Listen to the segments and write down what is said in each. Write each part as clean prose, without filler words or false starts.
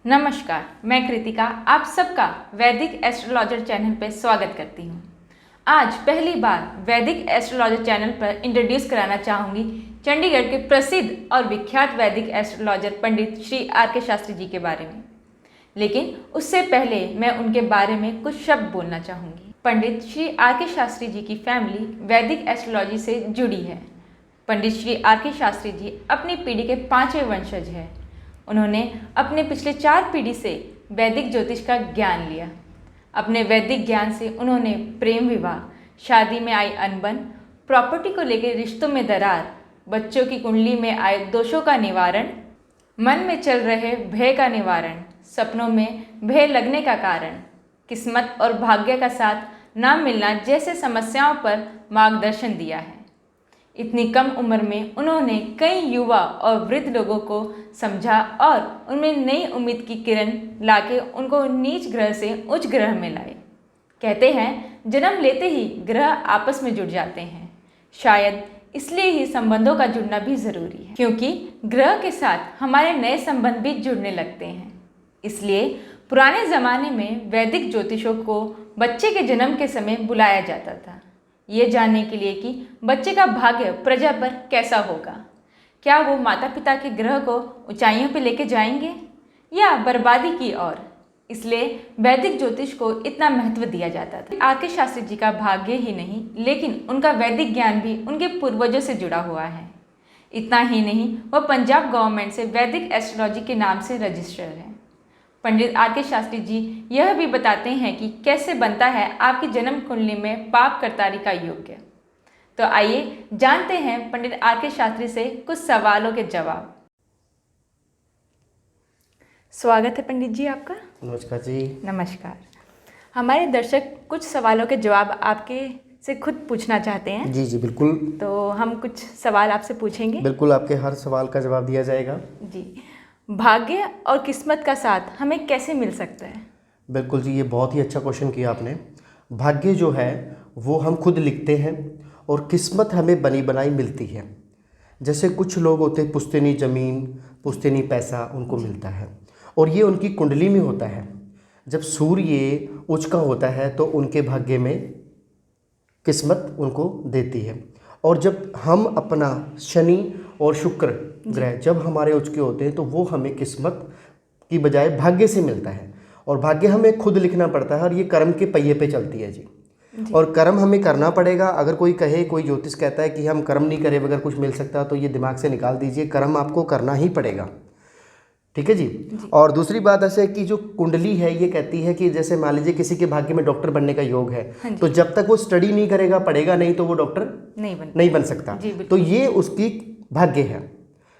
नमस्कार, मैं कृतिका आप सबका वैदिक एस्ट्रोलॉजर चैनल पर स्वागत करती हूँ। आज पहली बार वैदिक एस्ट्रोलॉजर चैनल पर इंट्रोड्यूस कराना चाहूँगी चंडीगढ़ के प्रसिद्ध और विख्यात वैदिक एस्ट्रोलॉजर पंडित श्री आर के शास्त्री जी के बारे में। लेकिन उससे पहले मैं उनके बारे में कुछ शब्द बोलना चाहूँगी। पंडित श्री आर के शास्त्री जी की फैमिली वैदिक एस्ट्रोलॉजी से जुड़ी है। पंडित श्री आर के शास्त्री जी अपनी पीढ़ी के 5वें वंशज हैं। उन्होंने अपने पिछले 4 पीढ़ी से वैदिक ज्योतिष का ज्ञान लिया। अपने वैदिक ज्ञान से उन्होंने प्रेम विवाह, शादी में आई अनबन, प्रॉपर्टी को लेकर रिश्तों में दरार, बच्चों की कुंडली में आए दोषों का निवारण, मन में चल रहे भय का निवारण, सपनों में भय लगने का कारण, किस्मत और भाग्य का साथ ना मिलना जैसे समस्याओं पर मार्गदर्शन दिया है। इतनी कम उम्र में उन्होंने कई युवा और वृद्ध लोगों को समझा और उनमें नई उम्मीद की किरण लाके उनको नीच ग्रह से उच्च ग्रह में लाए। कहते हैं जन्म लेते ही ग्रह आपस में जुड़ जाते हैं। शायद इसलिए ही संबंधों का जुड़ना भी ज़रूरी है, क्योंकि ग्रह के साथ हमारे नए संबंध भी जुड़ने लगते हैं। इसलिए पुराने ज़माने में वैदिक ज्योतिषों को बच्चे के जन्म के समय बुलाया जाता था, ये जानने के लिए कि बच्चे का भाग्य प्रजा पर कैसा होगा। क्या वो माता पिता के ग्रह को ऊंचाइयों पर लेके जाएंगे या बर्बादी की ओर। इसलिए वैदिक ज्योतिष को इतना महत्व दिया जाता था। आर के शास्त्री जी का भाग्य ही नहीं, लेकिन उनका वैदिक ज्ञान भी उनके पूर्वजों से जुड़ा हुआ है। इतना ही नहीं, वह पंजाब गवर्नमेंट से वैदिक एस्ट्रोलॉजी के नाम से रजिस्टर्ड है। पंडित आर के शास्त्री जी यह भी बताते हैं कि कैसे बनता है आपकी जन्म कुंडली में पाप करतारी का योग्य। तो आइए जानते हैं पंडित आर के शास्त्री से कुछ सवालों के जवाब। स्वागत है पंडित जी आपका। नमस्कार जी। नमस्कार। हमारे दर्शक कुछ सवालों के जवाब आपके से खुद पूछना चाहते हैं। जी बिल्कुल। तो हम कुछ सवाल आपसे पूछेंगे। बिल्कुल, आपके हर सवाल का जवाब दिया जाएगा। जी, भाग्य और किस्मत का साथ हमें कैसे मिल सकता है? बिल्कुल जी, ये बहुत ही अच्छा क्वेश्चन किया आपने। भाग्य जो है वो हम खुद लिखते हैं और किस्मत हमें बनी बनाई मिलती है। जैसे कुछ लोग होते हैं पुश्तैनी ज़मीन, पुश्तैनी पैसा उनको मिलता है और ये उनकी कुंडली में होता है। जब सूर्य उच्च का होता है तो उनके भाग्य में किस्मत उनको देती है। और जब हम अपना शनि और शुक्र ग्रह जब हमारे उच्च के होते हैं तो वो हमें किस्मत की बजाय भाग्य से मिलता है। और भाग्य हमें खुद लिखना पड़ता है और ये कर्म के पहिए पे चलती है जी। और कर्म हमें करना पड़ेगा। अगर कोई कहे, कोई ज्योतिष कहता है कि हम कर्म नहीं करें बगैर कुछ मिल सकता, तो ये दिमाग से निकाल दीजिए, कर्म आपको करना ही पड़ेगा। ठीक है जी। और दूसरी बात ऐसे कि जो कुंडली है ये कहती है कि जैसे मान लीजिए किसी के भाग्य में डॉक्टर बनने का योग है, तो जब तक वो स्टडी नहीं करेगा, पढ़ेगा नहीं, तो वो डॉक्टर नहीं बन सकता। तो ये उसकी भाग्य है,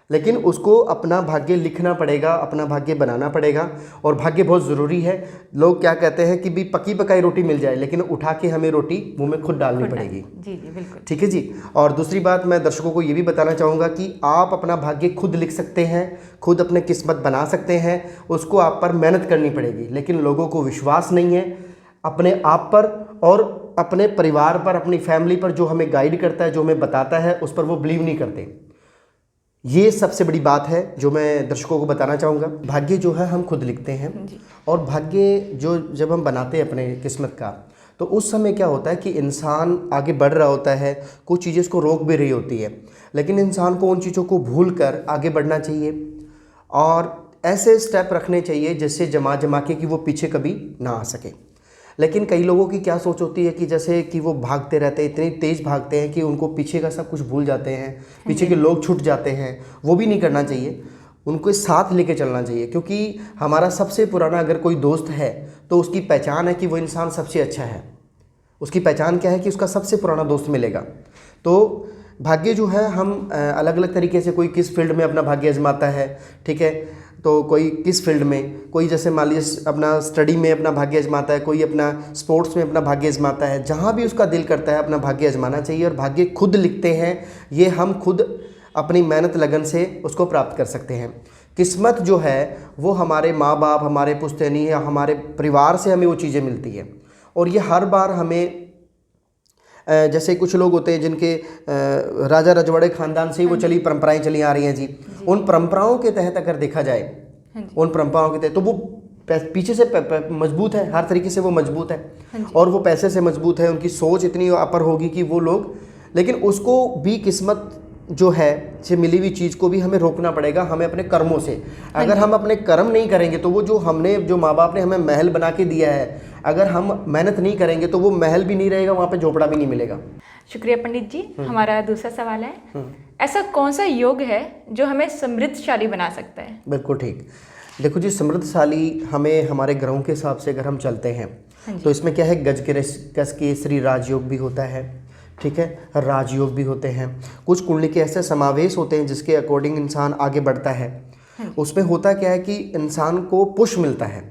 लेकिन उसको अपना भाग्य लिखना पड़ेगा, अपना भाग्य बनाना पड़ेगा। और भाग्य बहुत ज़रूरी है। लोग क्या कहते हैं कि भी पकी पकाई रोटी मिल जाए, लेकिन उठा के हमें रोटी मुंह में खुद डालनी पड़ेगी। जी बिल्कुल। ठीक है जी। और दूसरी बात मैं दर्शकों को ये भी बताना चाहूँगा कि आप अपना भाग्य खुद लिख सकते हैं, खुद अपने किस्मत बना सकते हैं। उसको आप पर मेहनत करनी पड़ेगी, लेकिन लोगों को विश्वास नहीं है अपने आप पर और अपने परिवार पर, अपनी फैमिली पर। जो हमें गाइड करता है, जो हमें बताता है, उस पर वो बिलीव नहीं करते। ये सबसे बड़ी बात है जो मैं दर्शकों को बताना चाहूँगा। भाग्य जो है हम खुद लिखते हैं और भाग्य जो जब हम बनाते हैं अपने किस्मत का, तो उस समय क्या होता है कि इंसान आगे बढ़ रहा होता है, कुछ चीज़ें उसको रोक भी रही होती है, लेकिन इंसान को उन चीज़ों को भूल कर आगे बढ़ना चाहिए और ऐसे स्टेप रखने चाहिए जिससे जमा के कि वो पीछे कभी ना आ सके। लेकिन कई लोगों की क्या सोच होती है कि जैसे कि वो भागते रहते हैं, इतनी तेज़ भागते हैं कि उनको पीछे का सब कुछ भूल जाते हैं, पीछे के लोग छूट जाते हैं। वो भी नहीं करना चाहिए, उनको साथ लेके चलना चाहिए। क्योंकि हमारा सबसे पुराना अगर कोई दोस्त है तो उसकी पहचान है कि वो इंसान सबसे अच्छा है। उसकी पहचान क्या है कि उसका सबसे पुराना दोस्त मिलेगा। तो भाग्य जो है हम अलग अलग तरीके से, कोई किस फील्ड में अपना भाग्य आजमाता है, ठीक है, तो कोई किस फील्ड में, कोई जैसे मान लीजिए अपना स्टडी में अपना भाग्य आजमाता है, कोई अपना स्पोर्ट्स में अपना भाग्य आजमाता है। जहाँ भी उसका दिल करता है अपना भाग्य आजमाना चाहिए। और भाग्य खुद लिखते हैं, ये हम खुद अपनी मेहनत लगन से उसको प्राप्त कर सकते हैं। किस्मत जो है वो हमारे माँ बाप, हमारे पुश्तैनी या हमारे परिवार से हमें वो चीज़ें मिलती है। और ये हर बार हमें जैसे कुछ लोग होते हैं जिनके राजा रजवाड़े ख़ानदान से ही वो चली परंपराएं चली आ रही हैं जी। उन परंपराओं के तहत अगर देखा जाए हाँ जी। उन परंपराओं के तहत, तो वो पीछे से मजबूत है, हर तरीके से वो मजबूत है। हाँ जी। और वो पैसे से मजबूत है, उनकी सोच इतनी अपर होगी कि वो लोग, लेकिन उसको भी किस्मत जो है से मिली हुई चीज़ को भी हमें रोकना पड़ेगा, हमें अपने कर्मों से। अगर हम अपने कर्म नहीं करेंगे तो वो जो माँ बाप ने हमें महल बना के दिया है, अगर हम मेहनत नहीं करेंगे तो वो महल भी नहीं रहेगा, वहाँ पे झोपड़ा भी नहीं मिलेगा। शुक्रिया पंडित जी। हमारा दूसरा सवाल है, ऐसा कौन सा योग है जो हमें समृद्धशाली बना सकता है? बिल्कुल ठीक। देखो जी, समृद्धशाली हमें हमारे ग्रहों के हिसाब से अगर हम चलते हैं तो इसमें क्या है, गज केसरी राजयोग भी होता है, ठीक है, राजयोग भी होते हैं। कुछ कुंडली के ऐसे समावेश होते हैं जिसके अकॉर्डिंग इंसान आगे बढ़ता है। उसमें होता क्या है कि इंसान को पुश मिलता है,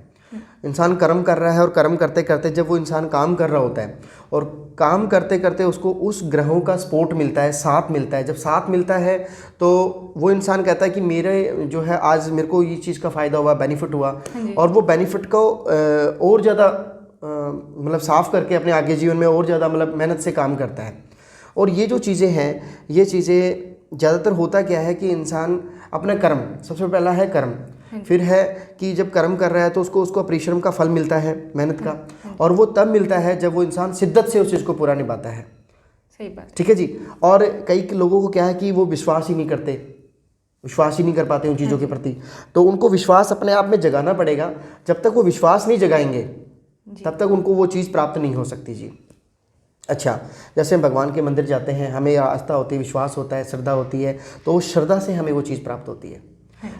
इंसान कर्म कर रहा है और कर्म करते करते जब वो इंसान काम कर रहा होता है और काम करते करते उसको उस ग्रहों का सपोर्ट मिलता है, साथ मिलता है। जब साथ मिलता है तो वो इंसान कहता है कि मेरे जो है आज मेरे को ये चीज़ का फ़ायदा हुआ, बेनिफिट हुआ, और वो बेनिफिट को और ज़्यादा मतलब साफ करके अपने आगे जीवन में और ज़्यादा मतलब मेहनत से काम करता है। और ये जो चीज़ें हैं, ये चीज़ें ज़्यादातर होता क्या है कि इंसान अपना कर्म, सबसे पहला है कर्म, फिर है कि जब कर्म कर रहा है तो उसको परिश्रम का फल मिलता है, मेहनत का, और वो तब मिलता है जब वो इंसान शिद्दत से उस चीज़ को पूरा निभाता है। सही बात। ठीक है जी। और कई लोगों को क्या है कि वो विश्वास ही नहीं करते, विश्वास ही नहीं कर पाते उन चीज़ों के प्रति, तो उनको विश्वास अपने आप में जगाना पड़ेगा। जब तक वो विश्वास नहीं जगाएंगे तब तक उनको वो चीज़ प्राप्त नहीं हो सकती जी। अच्छा, जैसे हम भगवान के मंदिर जाते हैं, हमें आस्था होती है, विश्वास होता है, श्रद्धा होती है, तो उस श्रद्धा से हमें वो चीज़ प्राप्त होती है।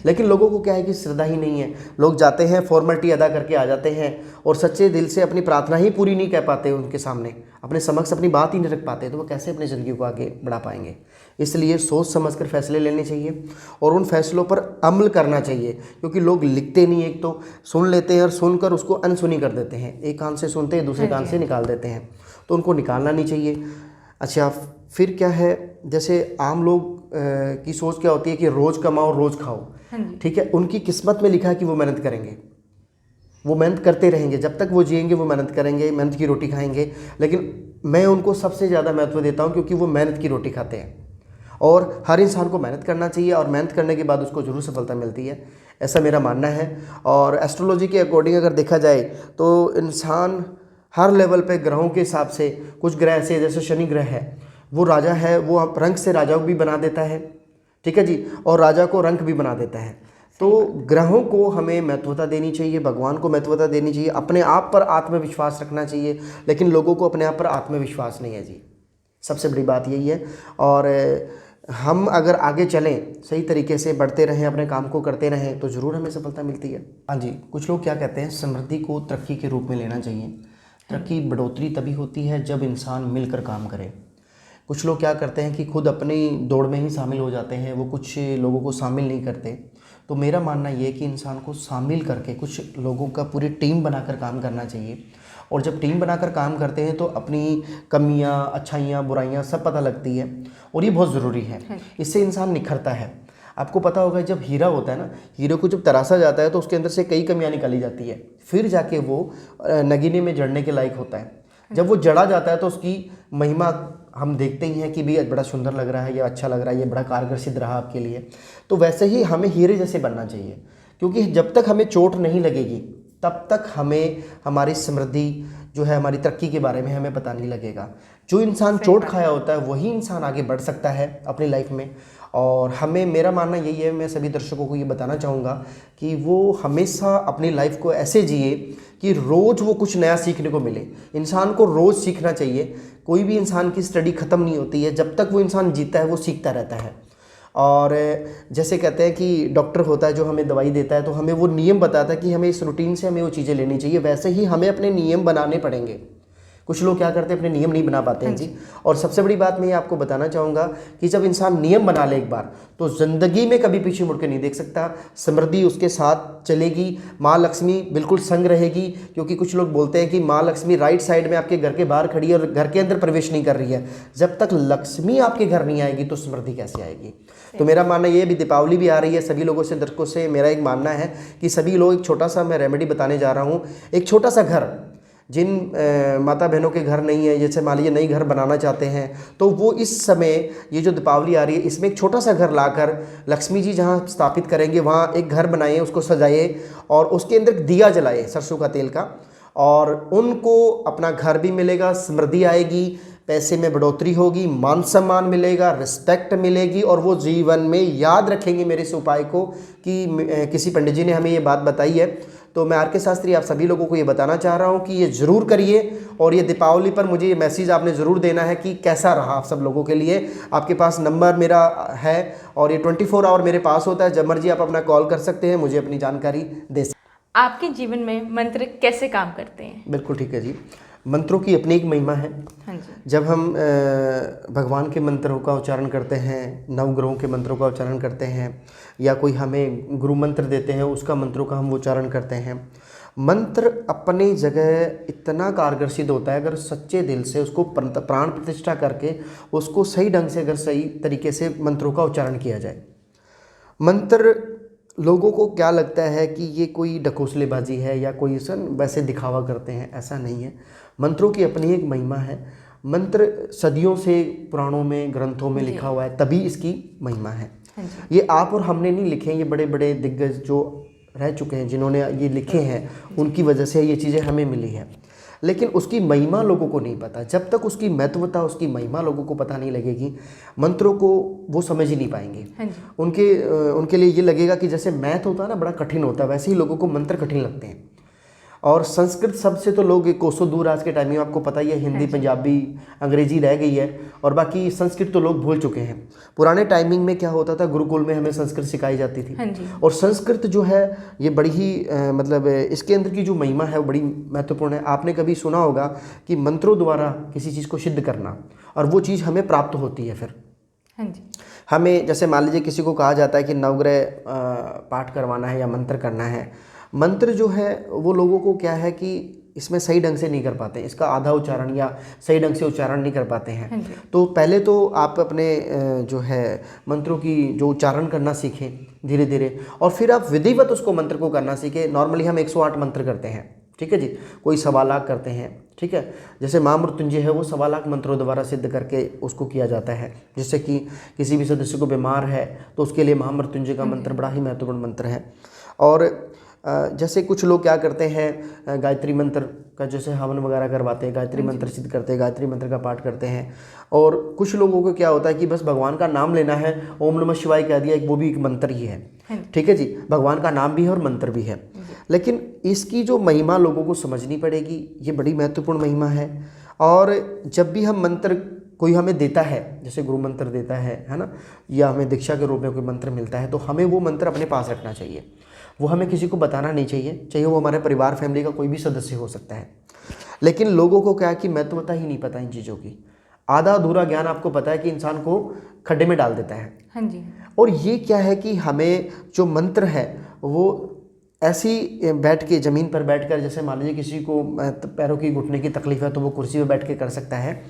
लेकिन लोगों को क्या है कि श्रद्धा ही नहीं है, लोग जाते हैं फॉर्मेलिटी अदा करके आ जाते हैं और सच्चे दिल से अपनी प्रार्थना ही पूरी नहीं कह पाते, उनके सामने अपने समक्ष अपनी बात ही नहीं रख पाते, तो वो कैसे अपनी ज़िंदगी को आगे बढ़ा पाएंगे। इसलिए सोच समझ कर फैसले लेने चाहिए और उन फैसलों पर अमल करना चाहिए, क्योंकि लोग लिखते नहीं, एक तो सुन लेते हैं और सुनकर उसको अनसुनी कर देते हैं, एक कान से सुनते हैं दूसरे कान से निकाल देते हैं, तो उनको निकालना नहीं चाहिए। अच्छा, फिर क्या है, जैसे आम लोग की सोच क्या होती है कि रोज़ कमाओ रोज़ खाओ, ठीक है, उनकी किस्मत में लिखा है कि वो मेहनत करेंगे, वो मेहनत करते रहेंगे, जब तक वो जिएंगे वो मेहनत करेंगे, मेहनत की रोटी खाएंगे। लेकिन मैं उनको सबसे ज़्यादा महत्व देता हूँ क्योंकि वो मेहनत की रोटी खाते हैं, और हर इंसान को मेहनत करना चाहिए और मेहनत करने के बाद उसको ज़रूर सफलता मिलती है, ऐसा मेरा मानना है। और एस्ट्रोलॉजी के अकॉर्डिंग अगर देखा जाए तो इंसान हर लेवल पे ग्रहों के हिसाब से, कुछ ग्रह ऐसे जैसे शनि ग्रह है, वो राजा है, वो रंक से राजा को भी बना देता है, ठीक है जी, और राजा को रंक भी बना देता है। तो ग्रहों को हमें महत्वता देनी चाहिए, भगवान को महत्वता देनी चाहिए, अपने आप पर आत्मविश्वास रखना चाहिए, लेकिन लोगों को अपने आप पर आत्मविश्वास नहीं है जी, सबसे बड़ी बात यही है। और हम अगर आगे चलें, सही तरीके से बढ़ते रहें, अपने काम को करते रहें, तो ज़रूर हमें सफलता मिलती है। हाँ जी, कुछ लोग क्या कहते हैं, समृद्धि को तरक्की के रूप में लेना चाहिए। तरक्की बढ़ोतरी तभी होती है जब इंसान मिलकर काम करे। कुछ लोग क्या करते हैं कि खुद अपनी दौड़ में ही शामिल हो जाते हैं, वो कुछ लोगों को शामिल नहीं करते। तो मेरा मानना ये है कि इंसान को शामिल करके कुछ लोगों का पूरी टीम बनाकर काम करना चाहिए, और जब टीम बनाकर काम करते हैं तो अपनी कमियां, अच्छाइयां, बुराइयां सब पता लगती है, और ये बहुत ज़रूरी है, इससे इंसान निखरता है। आपको पता होगा जब हीरा होता है ना, हीरे को जब तराशा जाता है तो उसके अंदर से कई कमियां निकाली जाती है, फिर जाके वो नगीने में जड़ने के लायक होता है। जब वो जड़ा जाता है तो उसकी महिमा हम देखते ही हैं कि भी बड़ा सुंदर लग रहा है, ये अच्छा लग रहा है, ये बड़ा कारगर सिद्ध रहा आपके लिए। तो वैसे ही हमें हीरे जैसे बनना चाहिए, क्योंकि जब तक हमें चोट नहीं लगेगी तब तक हमें हमारी समृद्धि जो है, हमारी तरक्की के बारे में हमें पता नहीं लगेगा। जो इंसान चोट खाया होता है वही इंसान आगे बढ़ सकता है अपनी लाइफ में। और हमें, मेरा मानना यही है, मैं सभी दर्शकों को ये बताना चाहूँगा कि वो हमेशा अपनी लाइफ को ऐसे जिए कि रोज़ वो कुछ नया सीखने को मिले। इंसान को रोज़ सीखना चाहिए, कोई भी इंसान की स्टडी ख़त्म नहीं होती है, जब तक वो इंसान जीता है वो सीखता रहता है। और जैसे कहते हैं कि डॉक्टर होता है जो हमें दवाई देता है, तो हमें वो नियम बताता है कि हमें इस रूटीन से हमें वो चीज़ें लेनी चाहिए, वैसे ही हमें अपने नियम बनाने पड़ेंगे। कुछ लोग क्या करते हैं, अपने नियम नहीं बना पाते हैं जी। और सबसे बड़ी बात मैं ये आपको बताना चाहूँगा कि जब इंसान नियम बना ले एक बार, तो ज़िंदगी में कभी पीछे मुड़ के नहीं देख सकता। समृद्धि उसके साथ चलेगी, माँ लक्ष्मी बिल्कुल संग रहेगी, क्योंकि कुछ लोग बोलते हैं कि माँ लक्ष्मी राइट साइड में आपके घर के बाहर खड़ी है और घर के अंदर प्रवेश नहीं कर रही है। जब तक लक्ष्मी आपके घर नहीं आएगी तो समृद्धि कैसे आएगी। तो मेरा मानना ये, भी दीपावली भी आ रही है, सभी लोगों से, दर्शकों से मेरा एक मानना है कि सभी लोग एक छोटा सा मैं रेमेडी बताने जा रहा हूँ। एक छोटा सा घर जिन माता बहनों के घर नहीं है, जैसे मान लीजिए नई घर बनाना चाहते हैं, तो वो इस समय ये जो दीपावली आ रही है इसमें एक छोटा सा घर लाकर लक्ष्मी जी जहाँ स्थापित करेंगे वहाँ एक घर बनाइए, उसको सजाइए और उसके अंदर दिया जलाइए सरसों का तेल का, और उनको अपना घर भी मिलेगा, समृद्धि आएगी, पैसे में बढ़ोतरी होगी, मान सम्मान मिलेगा, रिस्पेक्ट मिलेगी, और वो जीवन में याद रखेंगे मेरे इस उपाय को कि किसी पंडित जी ने हमें ये बात बताई है। तो मैं आर.के. शास्त्री आप सभी लोगों को ये बताना चाह रहा हूँ कि ये ज़रूर करिए, और ये दीपावली पर मुझे ये मैसेज आपने ज़रूर देना है कि कैसा रहा आप सब लोगों के लिए। आपके पास नंबर मेरा है और ये 24 आवर मेरे पास होता है, जब मर्जी आप अपना कॉल कर सकते हैं, मुझे अपनी जानकारी दे सकते हैं। आपके जीवन में मंत्र कैसे काम करते हैं? बिल्कुल ठीक है जी, मंत्रों की अपनी एक महिमा है। हाँ जी। जब हम भगवान के मंत्रों का उच्चारण करते हैं, नवग्रहों के मंत्रों का उच्चारण करते हैं, या कोई हमें गुरु मंत्र देते हैं उसका मंत्रों का हम उच्चारण करते हैं, मंत्र अपनी जगह इतना कारगर सिद्ध होता है अगर सच्चे दिल से उसको प्राण प्रतिष्ठा करके उसको सही ढंग से, अगर सही तरीके से मंत्रों का उच्चारण किया जाए। मंत्र लोगों को क्या लगता है कि ये कोई ढकोसलेबाजी है या कोई वैसे दिखावा करते हैं, ऐसा नहीं है। मंत्रों की अपनी एक महिमा है। मंत्र सदियों से पुराणों में, ग्रंथों में लिखा हुआ है, तभी इसकी महिमा है। ये आप और हमने नहीं लिखे, ये बड़े बड़े दिग्गज जो रह चुके हैं जिन्होंने ये लिखे हैं, उनकी वजह से ये चीज़ें हमें मिली हैं। लेकिन उसकी महिमा लोगों को नहीं पता। जब तक उसकी महत्वता, उसकी महिमा लोगों को पता नहीं लगेगी, मंत्रों को वो समझ ही नहीं पाएंगे। उनके लिए ये लगेगा कि जैसे मैथ होता है ना, बड़ा कठिन होता है, वैसे ही लोगों को मंत्र कठिन लगते हैं। और संस्कृत शब्द से तो लोग कोसों दूर आज के टाइम में, आपको पता ही है, हिंदी, पंजाबी, अंग्रेजी रह गई है, और बाकी संस्कृत तो लोग भूल चुके हैं। पुराने टाइमिंग में क्या होता था, गुरुकुल में हमें संस्कृत सिखाई जाती थी, और संस्कृत जो है ये बड़ी ही मतलब इसके अंदर की जो महिमा है वो बड़ी महत्वपूर्ण है। आपने कभी सुना होगा कि मंत्रों द्वारा किसी चीज़ को सिद्ध करना, और वो चीज़ हमें प्राप्त होती है। फिर हमें जैसे मान लीजिए किसी को कहा जाता है कि नवग्रह पाठ करवाना है या मंत्र करना है, मंत्र जो है वो लोगों को क्या है कि इसमें सही ढंग से नहीं कर पाते, इसका आधा उच्चारण या सही ढंग से उच्चारण नहीं कर पाते हैं। तो पहले तो आप अपने जो है मंत्रों की जो उच्चारण करना सीखें धीरे धीरे, और फिर आप विधिवत उसको मंत्र को करना सीखें। नॉर्मली हम 108 मंत्र करते हैं, ठीक है जी, कोई 1.25 लाख करते हैं, ठीक है। जैसे महामृत्युंजय है वो 1.25 लाख मंत्रों द्वारा सिद्ध करके उसको किया जाता है। जिससे कि किसी भी सदस्य को बीमार है तो उसके लिए महामृत्युंजय का मंत्र बड़ा ही महत्वपूर्ण मंत्र है। और जैसे कुछ लोग क्या करते हैं, गायत्री मंत्र का जैसे हवन वगैरह करवाते हैं, गायत्री मंत्र सिद्ध करते हैं, गायत्री मंत्र का पाठ करते हैं। और कुछ लोगों को क्या होता है कि बस भगवान का नाम लेना है, ओम नमः शिवाय कह दिया, वो भी एक मंत्र ही है, ठीक है जी, भगवान का नाम भी है और मंत्र भी है। लेकिन इसकी जो महिमा लोगों को समझनी पड़ेगी, ये बड़ी महत्वपूर्ण महिमा है। और जब भी हम मंत्र कोई हमें देता है, जैसे गुरु मंत्र देता है ना, या हमें दीक्षा के रूप में कोई मंत्र मिलता है, तो हमें वो मंत्र अपने पास रखना चाहिए। वो हमें किसी को बताना नहीं चाहिए, चाहे वो हमारे परिवार फैमिली का कोई भी सदस्य हो सकता है। लेकिन लोगों को क्या है कि महत्वता ही नहीं पता इन चीज़ों की। आधा अधूरा ज्ञान आपको पता है कि इंसान को खड्डे में डाल देता है। हाँ जी। और ये क्या है कि हमें जो मंत्र है वो ऐसी बैठ के, ज़मीन पर बैठकर, जैसे मान लीजिए किसी को पैरों की घुटने की तकलीफ है तो वो कुर्सी पर बैठ के कर सकता है।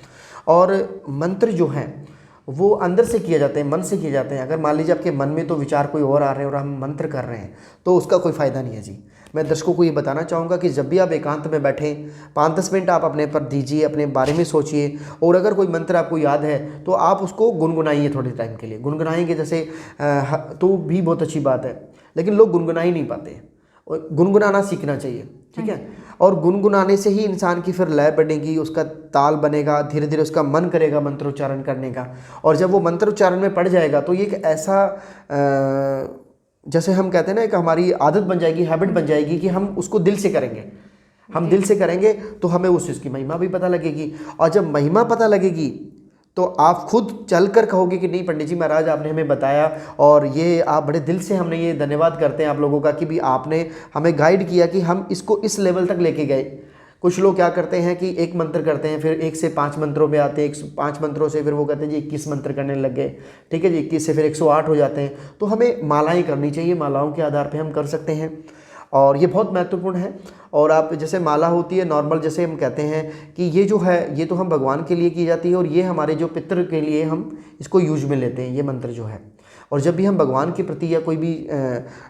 और मंत्र जो हैं वो अंदर से किए जाते हैं, मन से किए जाते हैं। अगर मान लीजिए आपके मन में तो विचार कोई और आ रहे हैं और हम मंत्र कर रहे हैं तो उसका कोई फ़ायदा नहीं है जी। मैं दर्शकों को ये बताना चाहूँगा कि जब भी आप एकांत में बैठें, 5-10 मिनट आप अपने पर दीजिए, अपने बारे में सोचिए, और अगर कोई मंत्र आपको याद है तो आप उसको गुनगुनाइए थोड़े टाइम के लिए। गुनगुनाएंगे जैसे तो भी बहुत अच्छी बात है, लेकिन लोग गुनगुना ही नहीं पाते। और गुनगुनाना सीखना चाहिए, ठीक है। और गुनगुनाने से ही इंसान की फिर लय बढ़ेगी, उसका ताल बनेगा, धीरे धीरे उसका मन करेगा मंत्रोच्चारण करने का। और जब वो मंत्रोच्चारण में पड़ जाएगा तो ये एक ऐसा जैसे हम कहते हैं ना, एक हमारी आदत बन जाएगी, हैबिट बन जाएगी कि हम उसको दिल से करेंगे। हम दिल से करेंगे तो हमें उस चीज़ की महिमा भी पता लगेगी। और जब महिमा पता लगेगी तो आप खुद चलकर कहोगे कि नहीं पंडित जी महाराज आपने हमें बताया, और ये आप बड़े दिल से, हमने ये धन्यवाद करते हैं आप लोगों का कि भी आपने हमें गाइड किया कि हम इसको इस लेवल तक लेके गए। कुछ लोग क्या करते हैं कि एक मंत्र करते हैं, फिर 1 से 5 मंत्रों पे आते हैं, 5 मंत्रों से फिर वो कहते हैं जी 21 मंत्र करने लग गए, ठीक है जी, 21 से फिर 108 हो जाते हैं। तो हमें मालाएँ करनी चाहिए, मालाओं के आधार पर हम कर सकते हैं, और ये बहुत महत्वपूर्ण है। और आप जैसे माला होती है नॉर्मल, जैसे हम कहते हैं कि ये जो है ये तो हम भगवान के लिए की जाती है, और ये हमारे जो पितृ के लिए हम इसको यूज में लेते हैं, ये मंत्र जो है। और जब भी हम भगवान के प्रति या कोई भी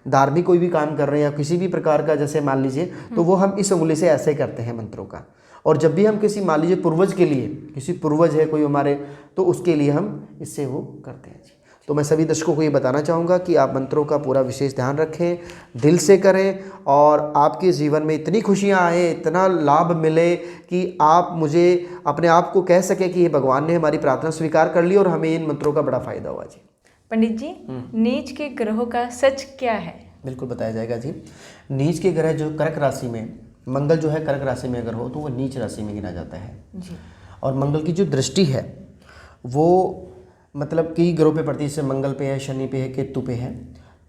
धार्मिक कोई भी काम कर रहे हैं या किसी भी प्रकार का, जैसे मान लीजिए, तो वो हम इस उंगली से ऐसे करते हैं मंत्रों का। और जब भी हम किसी, मान लीजिए पूर्वज के लिए, किसी पूर्वज है कोई हमारे, तो उसके लिए हम इससे वो करते हैं जी। तो मैं सभी दर्शकों को ये बताना चाहूँगा कि आप मंत्रों का पूरा विशेष ध्यान रखें, दिल से करें, और आपके जीवन में इतनी खुशियाँ आए, इतना लाभ मिले कि आप मुझे अपने आप को कह सकें कि ये भगवान ने हमारी प्रार्थना स्वीकार कर ली और हमें इन मंत्रों का बड़ा फायदा हुआ जी। पंडित जी, नीच के ग्रहों का सच क्या है? बिल्कुल बताया जाएगा जी। नीच के ग्रह जो कर्क राशि में, मंगल जो है कर्क राशि में अगर हो तो वो नीच राशि में गिना जाता है जी। और मंगल की जो दृष्टि है वो मतलब कई ग्रहों पे पड़ती है, जैसे मंगल पे है, शनि पे है, केतु पे है।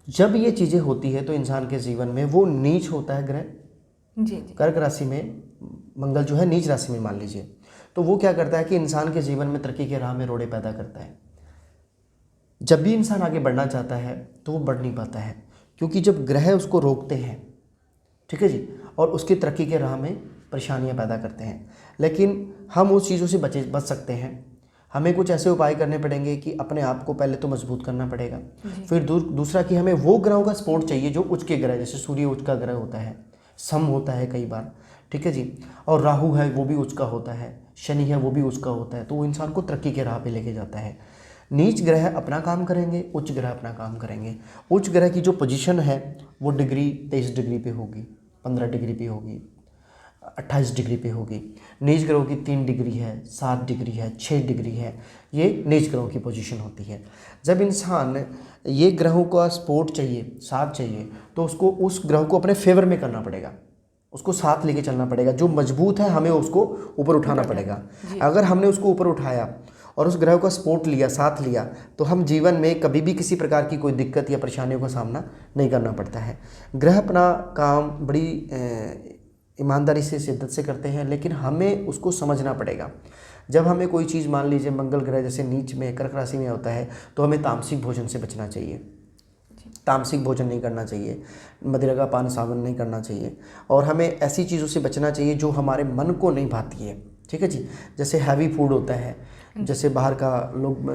जब ये चीज़ें होती है तो इंसान के जीवन में वो नीच होता है ग्रह। जी जी। कर्क राशि में मंगल जो है नीच राशि में मान लीजिए, तो वो क्या करता है कि इंसान के जीवन में तरक्की के राह में रोड़े पैदा करता है। जब भी इंसान आगे बढ़ना चाहता है तो वो बढ़ नहीं पाता है, क्योंकि जब ग्रह उसको रोकते हैं, ठीक है जी, और उसकी तरक्की के राह में परेशानियां पैदा करते हैं। लेकिन हम उस चीज़ों से बच सकते हैं। हमें कुछ ऐसे उपाय करने पड़ेंगे कि अपने आप को पहले तो मजबूत करना पड़ेगा, फिर दूसरा कि हमें वो ग्रहों का सपोर्ट चाहिए जो उच्च के ग्रह, जैसे सूर्य उच्च का ग्रह होता है, सम होता है कई बार, ठीक है जी, और राहु है वो भी उच्च का होता है, शनि है वो भी उच्च का होता है, तो वो इंसान को तरक्की के राह पे लेके जाता है। नीच ग्रह अपना काम करेंगे, उच्च ग्रह अपना काम करेंगे। उच्च ग्रह की जो पोजीशन है वो डिग्री 23 डिग्री पे होगी, 15 डिग्री पे होगी, 28 डिग्री पे होगी। नीच ग्रहों की 3 डिग्री है, 7 डिग्री है, 6 डिग्री है, ये नीच ग्रहों की पोजीशन होती है। जब इंसान ये ग्रहों का सपोर्ट चाहिए, साथ चाहिए, तो उसको उस ग्रह को अपने फेवर में करना पड़ेगा, उसको साथ लेके चलना पड़ेगा। जो मजबूत है हमें उसको ऊपर उठाना पड़ेगा। अगर हमने उसको ऊपर उठाया और उस ग्रह का सपोर्ट लिया, साथ लिया, तो हम जीवन में कभी भी किसी प्रकार की कोई दिक्कत या परेशानियों का सामना नहीं करना पड़ता है। ग्रह अपना काम बड़ी ईमानदारी से, शिद्दत से करते हैं, लेकिन हमें उसको समझना पड़ेगा। जब हमें कोई चीज़, मान लीजिए मंगल ग्रह जैसे नीच में कर्क राशि में होता है, तो हमें तामसिक भोजन से बचना चाहिए। तामसिक भोजन नहीं करना चाहिए, मदिरा का पान सावन नहीं करना चाहिए, और हमें ऐसी चीज़ों से बचना चाहिए जो हमारे मन को नहीं भाती है, ठीक है जी। जैसे हैवी फूड होता है, जैसे बाहर का लोग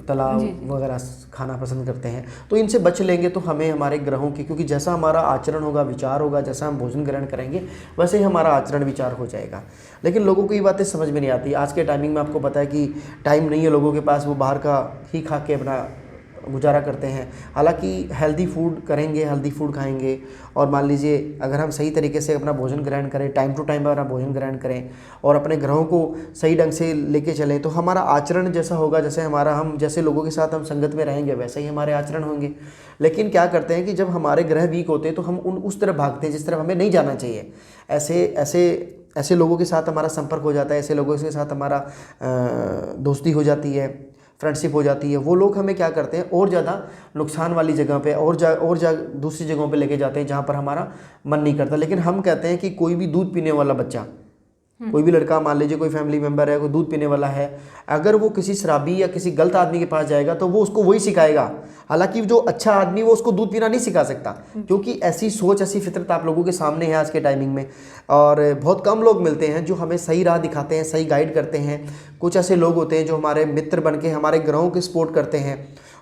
तलाब वगैरह खाना पसंद करते हैं, तो इनसे बच लेंगे तो हमें हमारे ग्रहों की, क्योंकि जैसा हमारा आचरण होगा, विचार होगा, जैसा हम भोजन ग्रहण करेंगे वैसे ही हमारा आचरण विचार हो जाएगा। लेकिन लोगों को ये बातें समझ में नहीं आती। आज के टाइमिंग में आपको पता है कि टाइम नहीं है लोगों के पास, वो बाहर का ही खा के अपना गुजारा करते हैं। हालांकि हेल्दी फूड करेंगे, हेल्दी फूड खाएंगे, और मान लीजिए अगर हम सही तरीके से अपना भोजन ग्रहण करें, टाइम टू टाइम अपना भोजन ग्रहण करें और अपने ग्रहों को सही ढंग से लेके चलें, तो हमारा आचरण जैसा होगा, जैसे हम जैसे लोगों के साथ हम संगत में रहेंगे वैसे ही हमारे आचरण होंगे। लेकिन क्या करते हैं कि जब हमारे ग्रह वीक होते हैं तो हम उस तरफ भागते हैं जिस तरफ हमें नहीं जाना चाहिए। ऐसे लोगों के साथ हमारा संपर्क हो जाता है, ऐसे लोगों के साथ हमारा दोस्ती हो जाती है, फ्रेंडशिप हो जाती है। वो लोग हमें क्या करते हैं, और ज़्यादा नुकसान वाली जगह पे दूसरी जगहों पे लेके जाते हैं जहाँ पर हमारा मन नहीं करता। लेकिन हम कहते हैं कि कोई भी दूध पीने वाला बच्चा, कोई भी लड़का, मान लीजिए कोई फैमिली मेम्बर है, कोई दूध पीने वाला है, अगर वो किसी शराबी या किसी गलत आदमी के पास जाएगा तो वो उसको वही सिखाएगा। हालांकि जो अच्छा आदमी वो उसको दूध पीना नहीं सिखा सकता, क्योंकि ऐसी सोच, ऐसी फितरत आप लोगों के सामने है आज के टाइमिंग में। और बहुत कम लोग मिलते हैं जो हमें सही राह दिखाते हैं, सही गाइड करते हैं। कुछ ऐसे लोग होते हैं जो हमारे मित्र बन के हमारे ग्रहों के सपोर्ट करते हैं।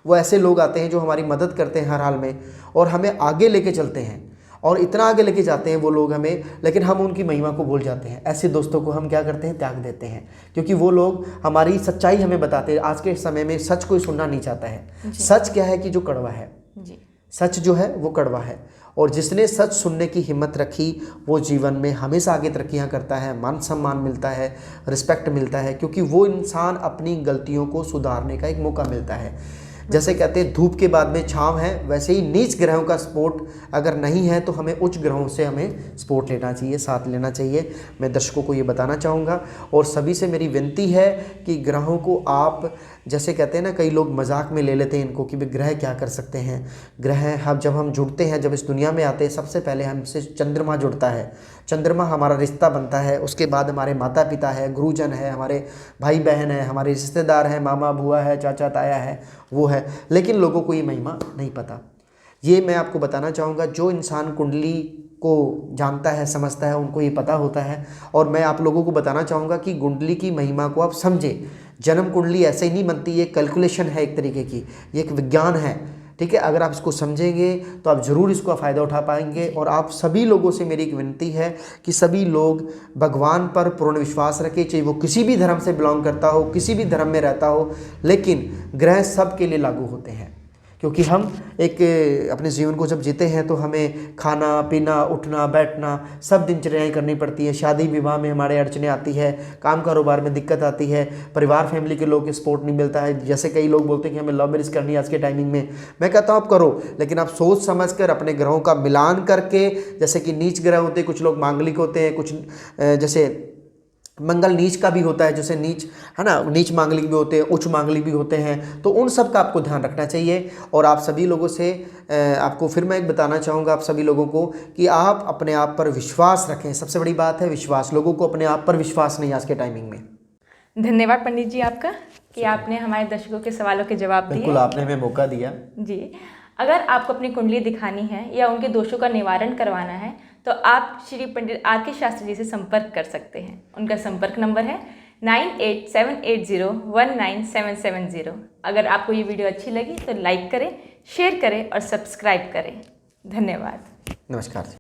वो ऐसे लोग आते हैं जो हमारी मदद करते हैं हर हाल में और हमें आगे लेके चलते हैं, और इतना आगे लेके जाते हैं वो लोग हमें, लेकिन हम उनकी महिमा को भूल जाते हैं। ऐसे दोस्तों को हम क्या करते हैं, त्याग देते हैं, क्योंकि वो लोग हमारी सच्चाई हमें बताते हैं। आज के समय में सच कोई सुनना नहीं चाहता है। सच क्या है कि जो कड़वा है, सच जो है वो कड़वा है, और जिसने सच सुनने की हिम्मत रखी वो जीवन में हमेशा आगे तरक्कियां करता है, मान सम्मान मिलता है, रिस्पेक्ट मिलता है, क्योंकि वो इंसान अपनी गलतियों को सुधारने का एक मौका मिलता है। जैसे कहते हैं धूप के बाद में छांव है, वैसे ही नीच ग्रहों का सपोर्ट अगर नहीं है तो हमें उच्च ग्रहों से हमें सपोर्ट लेना चाहिए, साथ लेना चाहिए। मैं दर्शकों को ये बताना चाहूँगा, और सभी से मेरी विनती है कि ग्रहों को आप, जैसे कहते हैं ना, कई लोग मजाक में ले लेते हैं इनको कि वे ग्रह क्या कर सकते हैं। ग्रह जब हम जुड़ते हैं, जब इस दुनिया में आते हैं, सबसे पहले हमसे चंद्रमा जुड़ता है। चंद्रमा हमारा रिश्ता बनता है, उसके बाद हमारे माता पिता है, गुरुजन है, हमारे भाई बहन है, हमारे रिश्तेदार हैं, मामा बुआ है, चाचा ताया है, वो है। लेकिन लोगों को ये महिमा नहीं पता। ये मैं आपको बताना चाहूँगा, जो इंसान कुंडली को जानता है, समझता है, उनको ये पता होता है। और मैं आप लोगों को बताना चाहूँगा कि कुंडली की महिमा को आप समझें। जन्म कुंडली ऐसे ही नहीं बनती, ये कैलकुलेशन है एक तरीके की, ये एक विज्ञान है। ठीक है। अगर आप इसको समझेंगे तो आप ज़रूर इसका फ़ायदा उठा पाएंगे। और आप सभी लोगों से मेरी एक विनती है कि सभी लोग भगवान पर पूर्ण विश्वास रखें, चाहे वो किसी भी धर्म से बिलोंग करता हो, किसी भी धर्म में रहता हो, लेकिन ग्रह सब के लिए लागू होते हैं। क्योंकि हम एक अपने जीवन को जब जीते हैं तो हमें खाना पीना उठना बैठना सब दिनचर्याएँ करनी पड़ती है। शादी विवाह में हमारे अड़चने आती है, काम कारोबार में दिक्कत आती है, परिवार फैमिली के लोग सपोर्ट नहीं मिलता है। जैसे कई लोग बोलते हैं कि हमें लव मैरिज करनी है आज के टाइमिंग में, मैं कहता हूँ आप करो, लेकिन आप सोच समझ कर अपने ग्रहों का मिलान करके, जैसे कि नीच ग्रह होते हैं, कुछ लोग मांगलिक होते हैं, कुछ जैसे मंगल नीच का भी होता है, जैसे नीच है ना, नीच मांगलिक भी होते हैं, उच्च मांगलिक भी होते हैं, तो उन सब का आपको ध्यान रखना चाहिए। और आप सभी लोगों से आपको फिर मैं एक बताना चाहूँगा आप सभी लोगों को कि आप अपने आप पर विश्वास रखें। सबसे बड़ी बात है विश्वास। लोगों को अपने आप पर विश्वास नहीं आज के टाइमिंग में। धन्यवाद पंडित जी आपका कि आपने हमारे दर्शकों के सवालों के जवाब दिए। बिल्कुल, आपने हमें मौका दिया जी। अगर आपको अपनी कुंडली दिखानी है या उनके दोषों का निवारण करवाना है तो आप श्री पंडित आर.के. शास्त्री जी से संपर्क कर सकते हैं। उनका संपर्क नंबर है 9878019770। अगर आपको ये वीडियो अच्छी लगी तो लाइक करें, शेयर करें और सब्सक्राइब करें। धन्यवाद। नमस्कार जी।